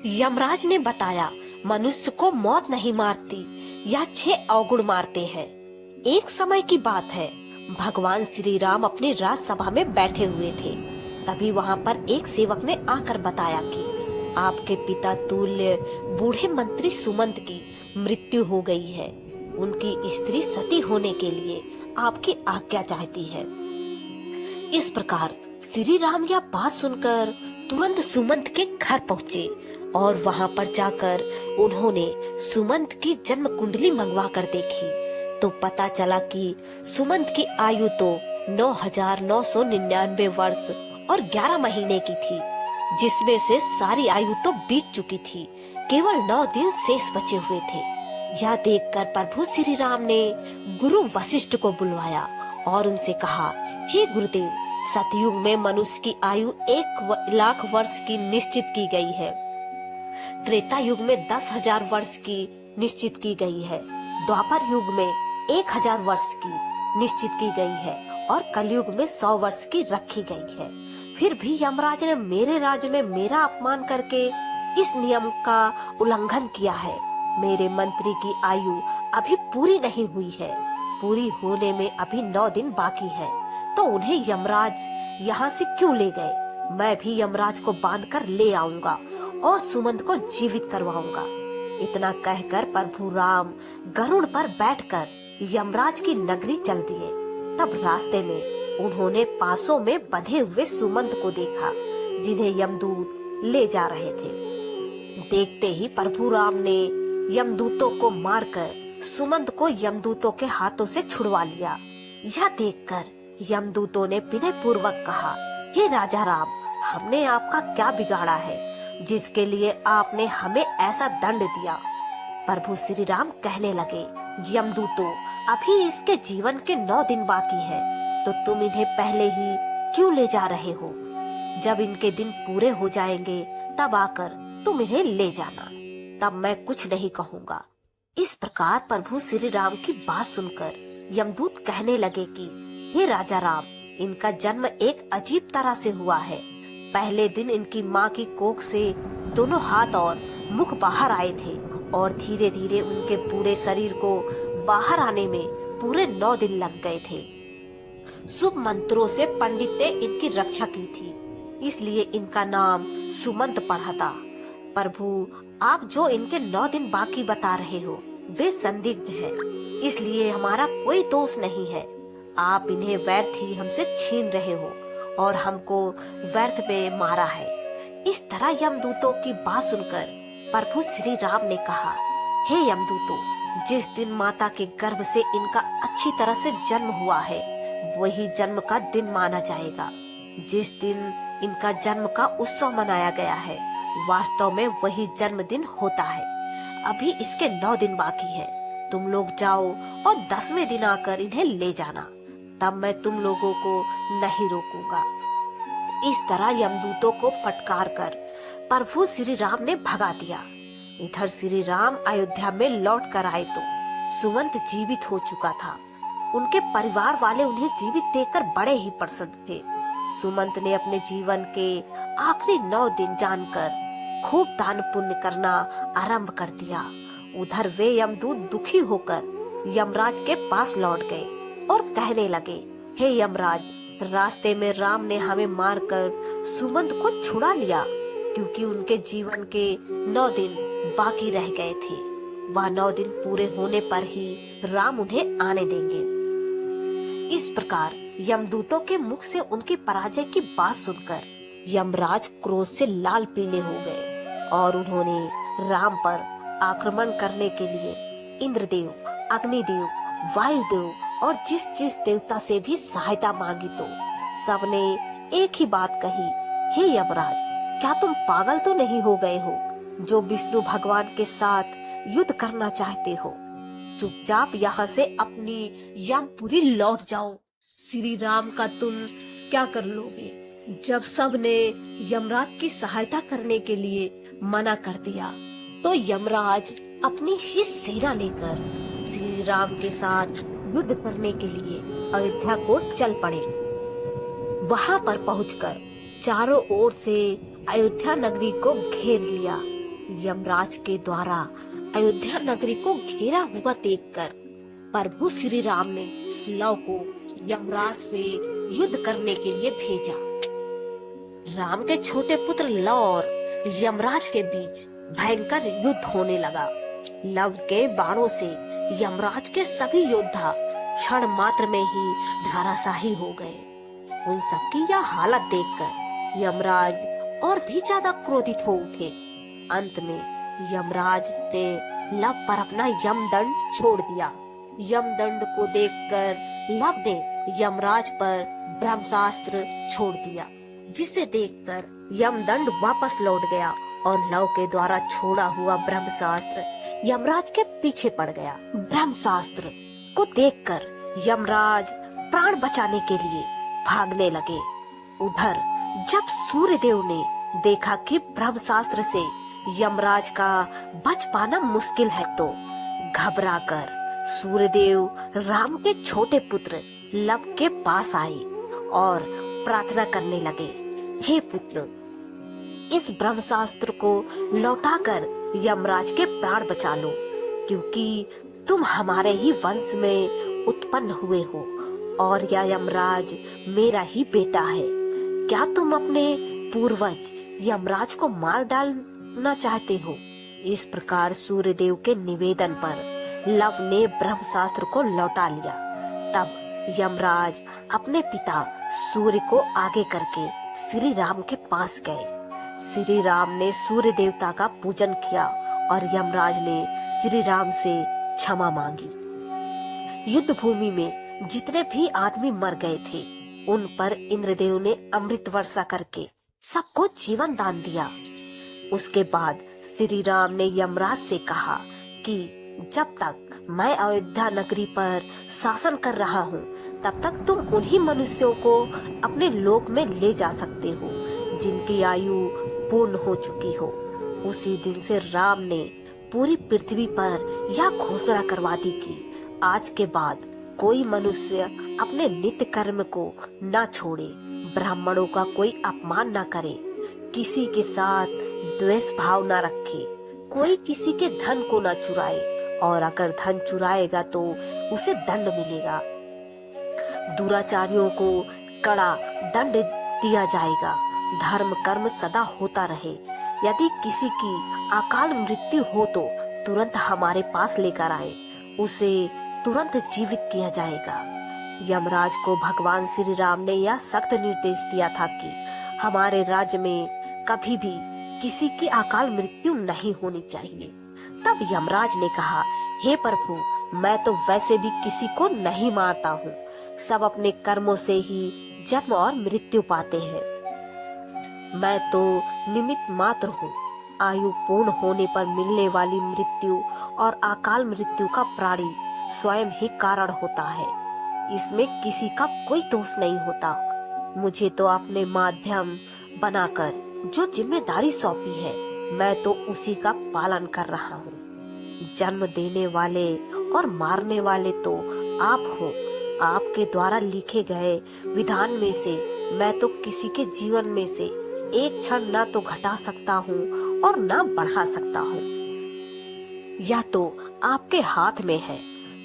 यमराज ने बताया, मनुष्य को मौत नहीं मारती, यह 6 अवगुण मारते हैं। एक समय की बात है, भगवान श्री राम अपनी राजसभा में बैठे हुए थे। तभी वहाँ पर एक सेवक ने आकर बताया कि आपके पिता तुल्य बूढ़े मंत्री सुमंत की मृत्यु हो गई है। उनकी स्त्री सती होने के लिए आपकी आज्ञा चाहती है। इस प्रकार श्री राम यह बात सुनकर तुरंत सुमंत के घर पहुँचे और वहाँ पर जाकर उन्होंने सुमंत की जन्म कुंडली मंगवा कर देखी तो पता चला कि सुमंत की आयु तो 9,999 वर्ष और 11 महीने की थी, जिसमें से सारी आयु तो बीत चुकी थी, केवल 9 दिन शेष बचे हुए थे। यह देखकर प्रभु श्री राम ने गुरु वशिष्ठ को बुलवाया और उनसे कहा, हे गुरुदेव, सतयुग में मनुष्य की आयु 1,00,000 वर्ष की निश्चित की गई है, त्रेता युग में 10,000 वर्ष की निश्चित की गई है, द्वापर युग में 1,000 वर्ष की निश्चित की गई है और कलयुग में 100 वर्ष की रखी गई है। फिर भी यमराज ने मेरे राज्य में मेरा अपमान करके इस नियम का उल्लंघन किया है। मेरे मंत्री की आयु अभी पूरी नहीं हुई है, पूरी होने में अभी 9 दिन बाकी है, तो उन्हें यमराज यहाँ से क्यों ले गए? मैं भी यमराज को बांधकर ले आऊंगा और सुमंत को जीवित करवाऊंगा। इतना कहकर प्रभु राम गरुड़ पर बैठकर यमराज की नगरी चल दिए। तब रास्ते में उन्होंने पासों में बंधे हुए सुमंत को देखा, जिन्हें यमदूत ले जा रहे थे। देखते ही प्रभु राम ने यमदूतों को मारकर सुमंत को यमदूतों के हाथों से छुड़वा लिया। यह देखकर यमदूतों ने विनय पूर्वक कहा, हे राजा राम, हमने आपका क्या बिगाड़ा है जिसके लिए आपने हमें ऐसा दंड दिया? प्रभु श्री राम कहने लगे, यमदूतों, अभी इसके जीवन के 9 दिन बाकी है, तो तुम इन्हें पहले ही क्यों ले जा रहे हो? जब इनके दिन पूरे हो जाएंगे तब आकर तुम इन्हें ले जाना, तब मैं कुछ नहीं कहूँगा। इस प्रकार प्रभु श्री राम की बात सुनकर यमदूत कहने लगे कि हे राजा राम, इनका जन्म एक अजीब तरह से हुआ है। पहले दिन इनकी माँ की कोख से दोनों हाथ और मुख बाहर आए थे और धीरे धीरे उनके पूरे शरीर को बाहर आने में पूरे 9 दिन लग गए थे। शुभ मंत्रों से पंडित ने इनकी रक्षा की थी, इसलिए इनका नाम सुमंत पड़ा था। प्रभु, आप जो इनके 9 दिन बाकी बता रहे हो वे संदिग्ध हैं, इसलिए हमारा कोई दोष नहीं है। आप इन्हें व्यर्थ ही हमसे छीन रहे हो और हमको व्यर्थ में मारा है। इस तरह यमदूतों की बात सुनकर प्रभु श्री राम ने कहा, हे यमदूतों, जिस दिन माता के गर्भ से इनका अच्छी तरह से जन्म हुआ है वही जन्म का दिन माना जाएगा। जिस दिन इनका जन्म का उत्सव मनाया गया है वास्तव में वही जन्मदिन होता है। अभी इसके 9 दिन बाकी है, तुम लोग जाओ और 10वें दिन आकर इन्हें ले जाना, तब मैं तुम लोगों को नहीं रोकूंगा। इस तरह यमदूतों को फटकार कर प्रभु श्री राम ने भगा दिया। इधर श्री राम अयोध्या में लौट कर आए तो सुमंत जीवित हो चुका था। उनके परिवार वाले उन्हें जीवित देखकर बड़े ही प्रसन्न थे। सुमंत ने अपने जीवन के आखिरी 9 दिन जानकर खूब दान पुण्य करना आरंभ कर दिया। उधर वे यमदूत दुखी होकर यमराज के पास लौट गए और कहने लगे, हे यमराज, रास्ते में राम ने हमें मारकर सुमंत को छुड़ा लिया, क्योंकि उनके जीवन के 9 दिन बाकी रह गए थे। वह 9 दिन पूरे होने पर ही राम उन्हें आने देंगे। इस प्रकार यमदूतों के मुख से उनकी पराजय की बात सुनकर यमराज क्रोध से लाल पीले हो गए और उन्होंने राम पर आक्रमण करने के लिए इंद्रदेव, अग्निदेव, वायुदेव और जिस देवता से भी सहायता मांगी तो सबने एक ही बात कही, हे यमराज, क्या तुम पागल तो नहीं हो गए हो जो विष्णु भगवान के साथ युद्ध करना चाहते हो? चुपचाप यहाँ से अपनी यमपुरी लौट जाओ। श्री राम का तुम क्या कर लोगे? जब सब ने यमराज की सहायता करने के लिए मना कर दिया तो यमराज अपनी ही सेना लेकर श्री राम के साथ युद्ध करने के लिए अयोध्या को चल पड़े। वहां पर पहुंचकर चारों ओर से अयोध्या नगरी को घेर लिया। यमराज के द्वारा अयोध्या नगरी को घेरा हुआ देखकर प्रभु श्री राम ने लव को यमराज से युद्ध करने के लिए भेजा। राम के छोटे पुत्र लव और यमराज के बीच भयंकर युद्ध होने लगा। लव के बाणों से यमराज के सभी योद्धा क्षण मात्र में ही धराशायी हो गए। उन सबकी यह हालत देखकर यमराज और भी ज्यादा क्रोधित हो उठे। अंत में यमराज ने लव पर अपना यमदंड छोड़ दिया। यमदंड को देखकर लव ने यमराज पर ब्रह्मास्त्र छोड़ दिया, जिसे देखकर यमदंड वापस लौट गया और लव के द्वारा छोड़ा हुआ ब्रह्मास्त्र यमराज के पीछे पड़ गया। ब्रह्मास्त्र को देखकर यमराज प्राण बचाने के लिए भागने लगे। उधर जब सूर्यदेव ने देखा कि ब्रह्मास्त्र से यमराज का बच पाना मुश्किल है, तो घबराकर सूर्यदेव राम के छोटे पुत्र लव के पास आए और प्रार्थना करने लगे, हे पुत्र, इस ब्रह्मास्त्र को लौटाकर यमराज के प्राण बचा लो, क्योंकि तुम हमारे ही वंश में उत्पन्न हुए हो और यह यमराज मेरा ही बेटा है। क्या तुम अपने पूर्वज यमराज को मार डालना चाहते हो? इस प्रकार सूर्यदेव के निवेदन पर लव ने ब्रह्मास्त्र को लौटा लिया। तब यमराज अपने पिता सूर्य को आगे करके श्री राम के पास गए। श्री राम ने सूर्य देवता का पूजन किया और यमराज ने श्री राम से क्षमा मांगी। युद्ध भूमि में जितने भी आदमी मर गए थे, उन पर इंद्रदेव ने अमृत वर्षा करके सबको जीवन दान दिया। उसके बाद श्री राम ने यमराज से कहा कि जब तक मैं अयोध्या नगरी पर शासन कर रहा हूँ, तब तक तुम उन्हीं मनुष्यों को अपने लोक में ले जा सकते हो जिनकी आयु पूर्ण हो चुकी हो। उसी दिन से राम ने पूरी पृथ्वी पर यह घोषणा करवा दी कि आज के बाद कोई मनुष्य अपने नित्य कर्म को न छोड़े, ब्राह्मणों का कोई अपमान न करे, किसी के साथ द्वेष भाव न रखे, कोई किसी के धन को न चुराए, और अगर धन चुराएगा तो उसे दंड मिलेगा। दुराचारियों को कड़ा दंड दिया जाएगा। धर्म कर्म सदा होता रहे। यदि किसी की अकाल मृत्यु हो तो तुरंत हमारे पास लेकर आए, उसे तुरंत जीवित किया जाएगा। यमराज को भगवान श्री राम ने यह सख्त निर्देश दिया था कि हमारे राज्य में कभी भी किसी की अकाल मृत्यु नहीं होनी चाहिए। तब यमराज ने कहा, हे प्रभु, मैं तो वैसे भी किसी को नहीं मारता हूँ। सब अपने कर्मों से ही जन्म और मृत्यु पाते हैं। मैं तो निमित्त मात्र हूँ। आयु पूर्ण होने पर मिलने वाली मृत्यु और अकाल मृत्यु का प्राणी स्वयं ही कारण होता है। इसमें किसी का कोई दोष नहीं होता। मुझे तो अपने माध्यम बनाकर जो जिम्मेदारी सौंपी है, मैं तो उसी का पालन कर रहा हूँ। जन्म देने वाले और मारने वाले तो आप हो। आपके द्वारा लिखे गए विधान में से मैं तो किसी के जीवन में से एक क्षण ना तो घटा सकता हूँ और ना बढ़ा सकता हूँ। यह तो आपके हाथ में है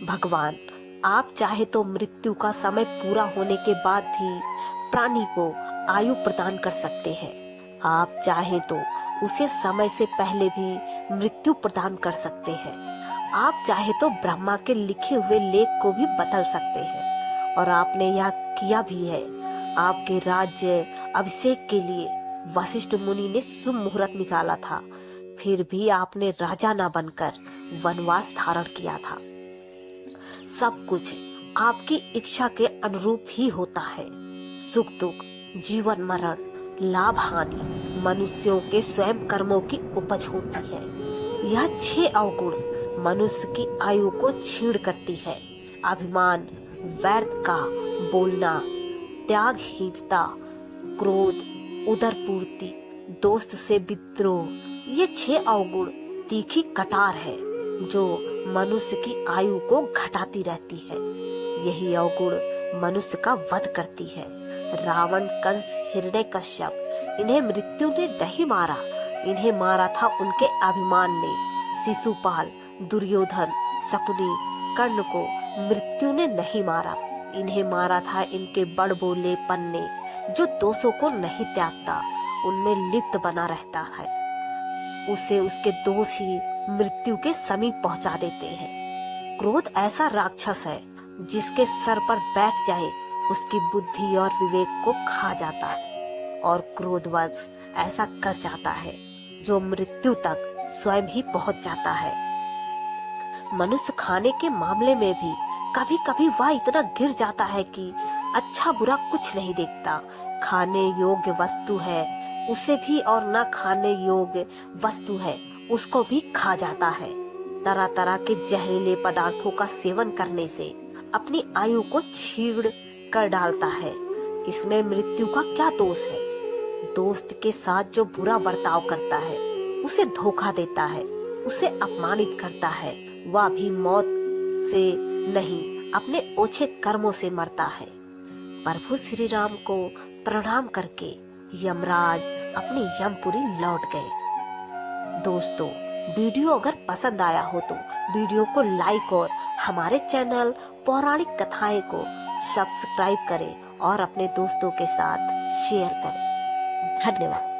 भगवान। आप चाहे तो मृत्यु का समय पूरा होने के बाद भी प्राणी को आयु प्रदान कर सकते हैं। आप चाहे तो उसे समय से पहले भी मृत्यु प्रदान कर सकते हैं। आप चाहे तो ब्रह्मा के लिखे हुए लेख को भी बदल सकते हैं, और आपने यह किया भी है। आपके राज्य अभिषेक के लिए वशिष्ठ मुनि ने शुभ मुहूर्त निकाला था, फिर भी आपने राजा न बनकर वनवास धारण किया था। सब कुछ आपकी इच्छा के अनुरूप ही होता है। सुख दुख, जीवन मरण, लाभ हानि मनुष्यों के स्वयं कर्मों की उपज होती है। यह 6 अवगुण मनुष्य की आयु को छीण करती है। अभिमान, व्यर्थ का बोलना, त्यागहीनता, क्रोध, उदरपूर्ति, दोस्त से विद्रोह, ये 6 अवगुण तीखी कटार है जो मनुष्य की आयु को घटाती रहती है। यही अवगुण मनुष्य का वध करती है। रावण, कंस, हिरण्यकश्यप, इन्हें मृत्यु ने नहीं मारा, इन्हें मारा था उनके अभिमान ने। शिशुपाल, दुर्योधन, शकुनी, कर्ण को मृत्यु ने नहीं मारा। इन्हें मारा था इनके बड़बोलेपन ने, जो दोषों को नहीं त्यागता, उनमें लिप्त बना रहता है। उसे उसके दोष ही मृत्यु के समीप पहुंचा देते हैं। क्रोध ऐसा राक्षस है जिसके सर पर बैठ जाए उसकी बुद्धि और विवेक को खा जाता है, और क्रोधवश ऐसा कर जाता है जो मृत्यु तक स्वयं ही पहुंच जाता है। मनुष्य खाने के मामले में भी कभी कभी वह इतना गिर जाता है कि अच्छा बुरा कुछ नहीं देखता। खाने योग्य वस्तु है उसे भी, और ना खाने योग्य वस्तु है उसको भी खा जाता है। तरह तरह के जहरीले पदार्थों का सेवन करने से अपनी आयु को छीड़ कर डालता है। इसमें मृत्यु का क्या दोष है? दोस्त के साथ जो बुरा बर्ताव करता है, उसे धोखा देता है, उसे अपमानित करता है, वह भी मौत से नहीं अपने ओछे कर्मों से मरता है। प्रभु श्री राम को प्रणाम करके यमराज अपनी यमपुरी लौट गए। दोस्तों, वीडियो अगर पसंद आया हो तो वीडियो को लाइक और हमारे चैनल पौराणिक कथाएं को सब्सक्राइब करें और अपने दोस्तों के साथ शेयर करें। धन्यवाद।